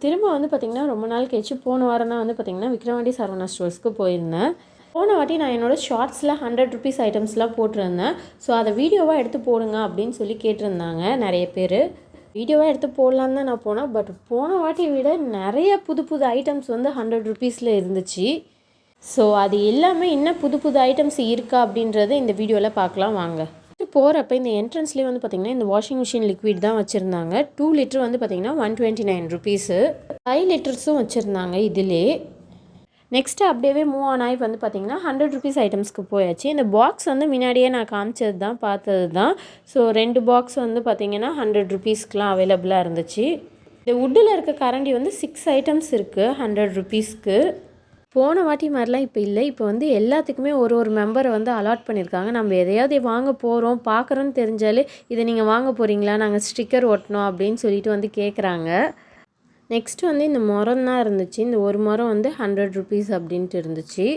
திரும்ப வந்து பார்த்திங்கன்னா ரொம்ப நாள் கழிச்சு போன வாரம் தான் வந்து பார்த்திங்கன்னா விக்ரவாண்டி சரவணா ஸ்டோர்ஸ்க்கு போயிருந்தேன். போன வாட்டி நான் என்னோடய ஷார்ட்ஸில் 100 ருபீஸ் ஐட்டம்ஸ்லாம் போட்டிருந்தேன். ஸோ அதை வீடியோவாக எடுத்து போடுங்க அப்படின்னு சொல்லி கேட்டிருந்தாங்க நிறைய பேர். வீடியோவாக எடுத்து போடலான்னு தான் நான் போனேன். பட் போன வாட்டி விட நிறைய புது புது ஐட்டம்ஸ் வந்து 100 ருபீஸில் இருந்துச்சு. ஸோ அது எல்லாமே இன்னும் புது புது ஐட்டம்ஸ் இருக்கா அப்படின்றத இந்த வீடியோவில் பார்க்கலாம் வாங்க. போகிறப்ப இந்த என்ட்ரன்ஸ்லேயே வந்து பார்த்திங்கன்னா இந்த வாஷிங் மிஷின் லிக்விட் தான் வச்சுருந்தாங்க. 2 லிட்டர் வந்து பார்த்திங்கன்னா 129 ருபீஸு. 5 லிட்டர்ஸும் வச்சுருந்தாங்க இதிலே. நெக்ஸ்ட்டு அப்படியே மூவ் ஆன் ஆகி வந்து பார்த்திங்கன்னா 100 ருபீஸ் ஐட்டம்ஸ்க்கு போயாச்சு. இந்த பாக்ஸ் வந்து முன்னாடியே நான் காமிச்சது தான், பார்த்தது தான். ஸோ 2 பாக்ஸ் வந்து பார்த்திங்கன்னா 100 ருபீஸ்க்கெலாம் அவைலபிளாக இருந்துச்சு. இந்த வுட்டில் இருக்க கரண்டி வந்து 6 ஐட்டம்ஸ் இருக்குது 100 ருபீஸ்க்கு. போன வாட்டி மாதிரிலாம் இப்போ இல்லை. இப்போ வந்து எல்லாத்துக்குமே ஒரு மெம்பரை வந்து அலாட் பண்ணியிருக்காங்க. நம்ம எதையாவது வாங்க போகிறோம் பார்க்குறோன்னு தெரிஞ்சாலே இதை நீங்கள் வாங்க போகிறீங்களா, நாங்கள் ஸ்டிக்கர் ஒட்டணும் அப்படின்னு சொல்லிட்டு வந்து கேட்குறாங்க. நெக்ஸ்ட்டு வந்து இந்த மரம் தான் இருந்துச்சு. இந்த ஒரு மரம் வந்து 100 ருபீஸ் அப்படின்ட்டு இருந்துச்சு.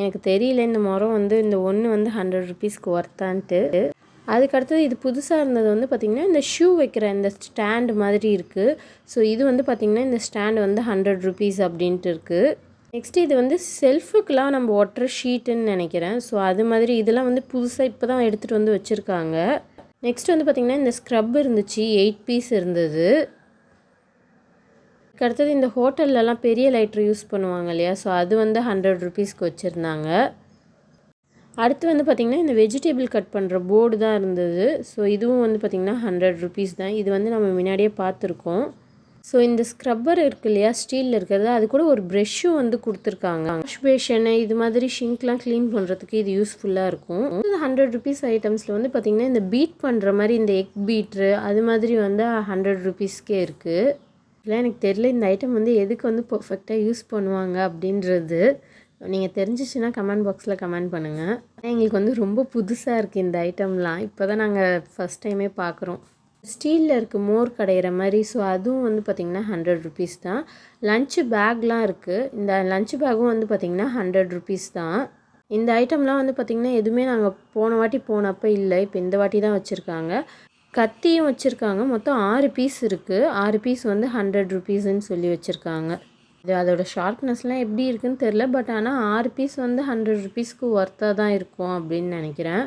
எனக்கு தெரியல இந்த மரம் வந்து இந்த ஒன்று வந்து 100 ருபீஸ்க்கு ஒர்த்தான்ட்டு. அதுக்கடுத்தது இது புதுசாக இருந்தது வந்து பார்த்திங்கன்னா இந்த ஷூ வைக்கிற இந்த ஸ்டாண்டு மாதிரி இருக்குது. ஸோ இது வந்து பார்த்திங்கன்னா இந்த ஸ்டாண்டு வந்து 100 ருபீஸ் அப்படின்ட்டு இருக்குது. நெக்ஸ்ட்டு இது வந்து செல்ஃபுக்கெலாம் நம்ம ஒட்டுற ஷீட்டுன்னு நினைக்கிறேன். ஸோ அது மாதிரி இதெல்லாம் வந்து புதுசாக இப்போ தான் எடுத்துகிட்டு வந்து வச்சுருக்காங்க. நெக்ஸ்ட் வந்து பார்த்திங்கன்னா இந்த ஸ்க்ரப் இருந்துச்சு, 8 பீஸ் இருந்தது. அடுத்தது இந்த ஹோட்டல்லலாம் பெரிய லைட்ரு யூஸ் பண்ணுவாங்க இல்லையா, ஸோ அது வந்து 100 ருபீஸ்க்கு வச்சுருந்தாங்க. அடுத்து வந்து பார்த்திங்கன்னா இந்த வெஜிடபிள் கட் பண்ணுற போர்டு தான் இருந்தது. ஸோ இதுவும் வந்து பார்த்திங்கன்னா 100 ருபீஸ் தான். இது வந்து நம்ம முன்னாடியே பார்த்துருக்கோம். ஸோ இந்த ஸ்க்ரப்பர் இருக்குது இல்லையா, ஸ்டீலில் இருக்கிறது, அது கூட ஒரு ப்ரெஷ்ஷும் வந்து கொடுத்துருக்காங்க. வாஷ் பேஷனு இது மாதிரி ஷிங்க்லாம் க்ளீன் பண்ணுறதுக்கு இது யூஸ்ஃபுல்லாக இருக்கும். 100 ருபீஸ் ஐட்டம்ஸில் வந்து பார்த்திங்கன்னா இந்த பீட் பண்ணுற மாதிரி இந்த எக் பீட்ரு அது மாதிரி வந்து 100 ருபீஸ்க்கே இருக்குது. இல்லை எனக்கு தெரியல இந்த ஐட்டம் வந்து எதுக்கு வந்து பர்ஃபெக்டாக யூஸ் பண்ணுவாங்க அப்படின்றது. நீங்கள் தெரிஞ்சிச்சுன்னா கமெண்ட் பாக்ஸில் கமெண்ட் பண்ணுங்கள். எங்களுக்கு வந்து ரொம்ப புதுசாக இருக்குது இந்த ஐட்டம்லாம். இப்போ தான் நாங்கள் ஃபஸ்ட் டைமே பார்க்குறோம். ஸ்டீலில் இருக்குது மோர் கடையிற மாதிரி. ஸோ அதுவும் வந்து பார்த்திங்கன்னா 100 ருபீஸ் தான். லன்ச்சு பேக்லாம் இருக்குது. இந்த லன்ச்சு பேக்கும் வந்து பார்த்திங்கன்னா 100 ருபீஸ் தான். இந்த ஐட்டம்லாம் வந்து பார்த்திங்கன்னா எதுவுமே நாங்கள் போன வாட்டி போனப்போ இல்லை, இப்போ இந்த வாட்டி தான் வச்சுருக்காங்க. கத்தியும் வச்சுருக்காங்க. மொத்தம் 6 பீஸ் இருக்குது. 6 பீஸ் வந்து 100 ருபீஸ்ன்னு சொல்லி வச்சுருக்காங்க. இது அதோட ஷார்ப்னஸ்லாம் எப்படி இருக்குதுன்னு தெரில. பட் ஆனால் 6 பீஸ் வந்து 100 ருபீஸ்க்கு ஒர்த்தாக தான் இருக்கும் அப்படின்னு நினைக்கிறேன்.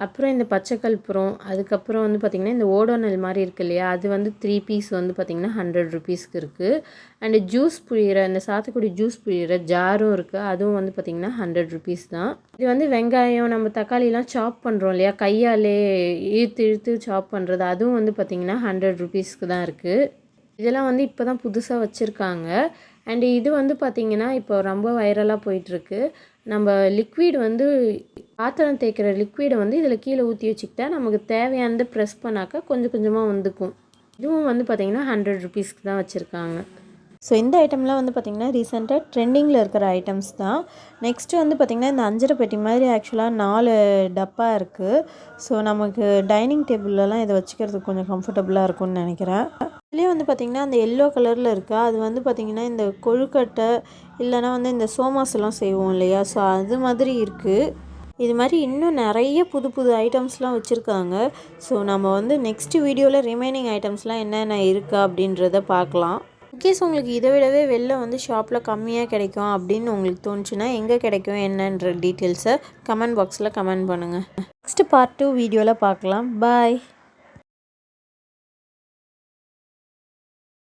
அப்புறம் இந்த பச்சை கற்பூரம், அதுக்கப்புறம் வந்து பார்த்திங்கன்னா இந்த ஓடோனல் மாதிரி இருக்குது இல்லையா, அது வந்து 3 பீஸ் வந்து பார்த்திங்கன்னா 100 ருபீஸ்க்கு இருக்குது. அண்டு ஜூஸ் புழியிற இந்த சாத்துக்குடி ஜூஸ் புழியிற ஜாரும் இருக்குது. அதுவும் வந்து பார்த்திங்கன்னா 100 ருபீஸ் தான். இது வந்து வெங்காயம் நம்ம தக்காளிலாம் சாப் பண்ணுறோம் இல்லையா, கையாலே இழுத்து சாப் பண்ணுறது, அதுவும் வந்து பார்த்திங்கன்னா 100 ருபீஸ்க்கு தான் இருக்குது. இதெல்லாம் வந்து இப்போ தான் புதுசாக வச்சுருக்காங்க. அண்டு இது வந்து பார்த்திங்கன்னா இப்போ ரொம்ப வைரலாக போயிட்டுருக்கு. நம்ம லிக்விட் வந்து பாத்திரம் தேய்க்கிற லிக்விடை வந்து இதில் கீழே ஊற்றி வச்சுக்கிட்டா நமக்கு தேவையானது ப்ரெஸ் பண்ணாக்கா கொஞ்சம் கொஞ்சமாக வந்துக்கும். இதுவும் வந்து பார்த்திங்கன்னா 100 ருபீஸ்க்கு தான் வச்சுருக்காங்க. ஸோ இந்த ஐட்டம்லாம் வந்து பார்த்திங்கன்னா ரீசெண்டாக ட்ரெண்டிங்கில் இருக்கிற ஐட்டம்ஸ் தான். நெக்ஸ்ட்டு வந்து பார்த்திங்கன்னா இந்த அஞ்சரை பெட்டி மாதிரி ஆக்சுவலாக 4 டப்பா இருக்குது. ஸோ நமக்கு டைனிங் டேபிள்லலாம் இதை வச்சுக்கிறதுக்கு கொஞ்சம் கம்ஃபர்டபுளாக இருக்கும்னு நினைக்கிறேன். இதுலேயே வந்து பார்த்திங்கன்னா அந்த எல்லோ கலரில் இருக்குது. அது வந்து பார்த்திங்கன்னா இந்த கொழுக்கட்டை இல்லைனா வந்து இந்த சோமாஸ்லாம் செய்வோம் இல்லையா, ஸோ அது மாதிரி இருக்குது. இது மாதிரி இன்னும் நிறைய புது புது ஐட்டம்ஸ்லாம் வச்சுருக்காங்க. ஸோ நம்ம வந்து நெக்ஸ்ட்டு வீடியோவில் ரிமைனிங் ஐட்டம்ஸ்லாம் என்னென்ன இருக்கா அப்படின்றத பார்க்கலாம். இன்கேஸ் உங்களுக்கு இதை விடவே வெளில வந்து ஷாப்பில் கம்மியாக கிடைக்கும் அப்படின்னு உங்களுக்கு தோணுச்சுன்னா எங்கே கிடைக்கும் என்னன்ற டீட்டெயில்ஸை கமெண்ட் பாக்ஸில் கமெண்ட் பண்ணுங்கள். நெக்ஸ்ட்டு பார்ட் 2 வீடியோவில் பார்க்கலாம். பாய்.